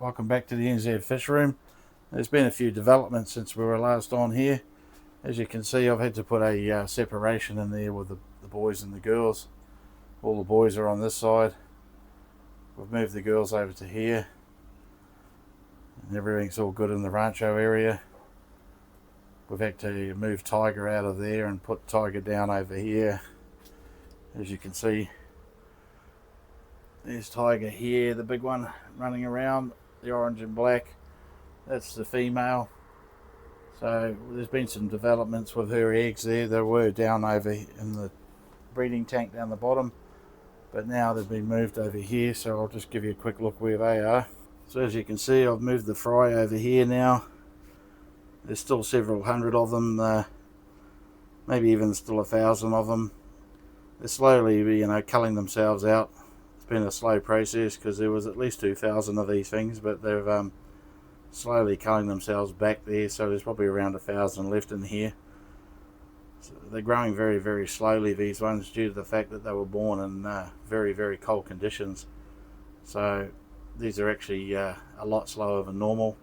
Welcome back to the NZ Fish Room. There's been a few developments since we were last on here. As you can see, I've had to put a separation in there with the boys and the girls. All the boys are on this side. We've moved the girls over to here, and everything's all good in the Rancho area. We've had to move Tiger out of there and put Tiger down over here. As you can see, there's Tiger here, the big one running around, the orange and black. That's the female. So there's been some developments with her eggs there. They were down over in the breeding tank down the bottom, but now they've been moved over here, so I'll just give you a quick look where they are. So as you can see, I've moved the fry over here now. There's still several hundred of them, maybe even still 1,000 of them. They're slowly, culling themselves out. It's been a slow process because there was at least 2,000 of these things, but they've slowly culling themselves back there, so there's probably around 1,000 left in here. So they're growing very, very slowly, these ones, due to the fact that they were born in very, very cold conditions. So these are actually a lot slower than normal.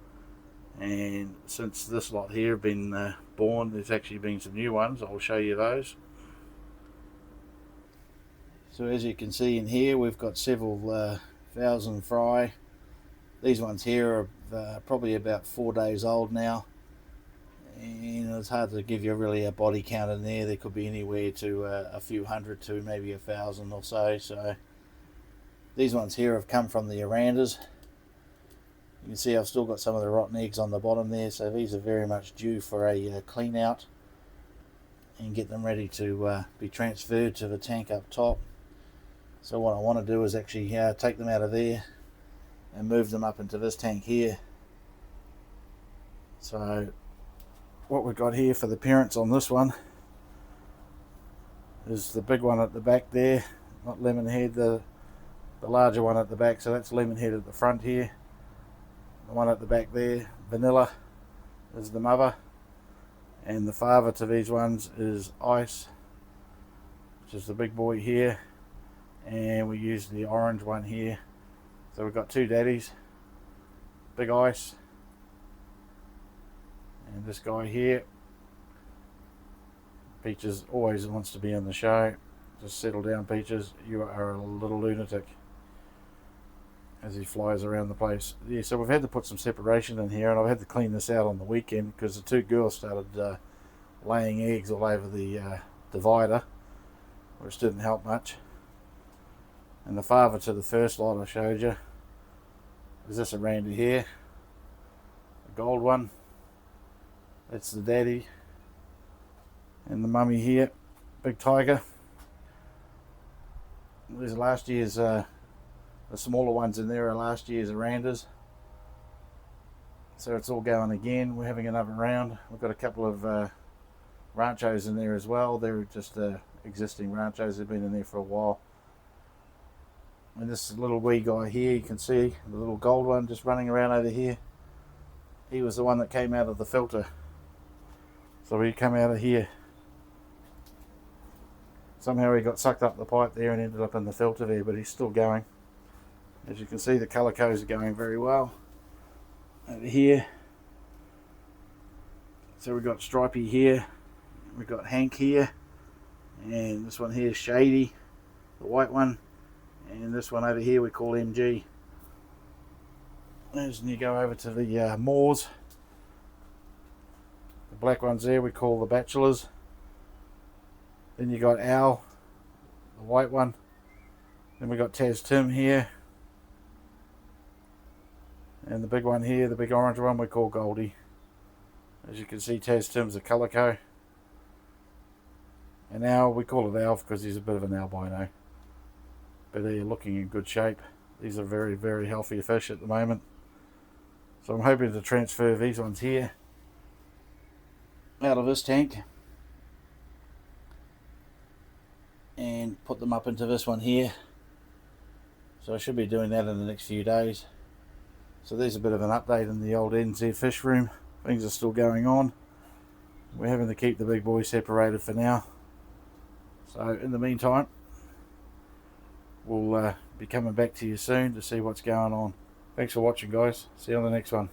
And since this lot here have been born, there's actually been some new ones. I'll show you those. So as you can see in here, we've got several thousand fry. These ones here are probably about 4 days old now, and it's hard to give you really a body count in there. There could be anywhere to a few hundred to maybe 1,000 or so. So these ones here have come from the Arandas. You can see I've still got some of the rotten eggs on the bottom there, so these are very much due for a clean out and get them ready to be transferred to the tank up top. So what I want to do is actually take them out of there and move them up into this tank here. So what we've got here for the parents on this one is the big one at the back there, not Lemonhead, the larger one at the back. So that's Lemonhead at the front here. The one at the back there, Vanilla, is the mother, and the father to these ones is Ice, which is the big boy here, and we use the orange one here. So we've got two daddies, Big Ice, and this guy here. Peaches always wants to be on the show. Just settle down, Peaches, you are a little lunatic, as he flies around the place. Yeah, so we've had to put some separation in here, and I've had to clean this out on the weekend because the two girls started laying eggs all over the divider, which didn't help much. And the father to the first lot I showed you is this Aranda here, the gold one. That's the daddy, and the mummy here, Big Tiger. These are last year's, the smaller ones in there are last year's Arandas. So it's all going again. We're having another round. We've got a couple of Ranchos in there as well. They're just existing Ranchos. They've been in there for a while. And this little wee guy here, you can see the little gold one just running around over here. He was the one that came out of the filter. So he came out of here. Somehow he got sucked up the pipe there and ended up in the filter there, but he's still going. As you can see, the calicos are going very well over here. So we've got Stripey here, we've got Hank here, and this one here is Shady, the white one, and this one over here we call MG. As you go over to the Moors, the black ones there we call the Bachelors. Then you got Al, the white one. Then we got Taz Tim here. And the big one here, the big orange one, we call Goldie. As you can see, Taz Tim's a calico. And Al, we call it Alf because he's a bit of an albino. But they're looking in good shape. These are very, very healthy fish at the moment. So I'm hoping to transfer these ones here out of this tank and put them up into this one here. So I should be doing that in the next few days. So there's a bit of an update in the old NZ Fish Room. Things are still going on. We're having to keep the big boys separated for now. So in the meantime, we'll be coming back to you soon to see what's going on. Thanks for watching, guys. See you on the next one.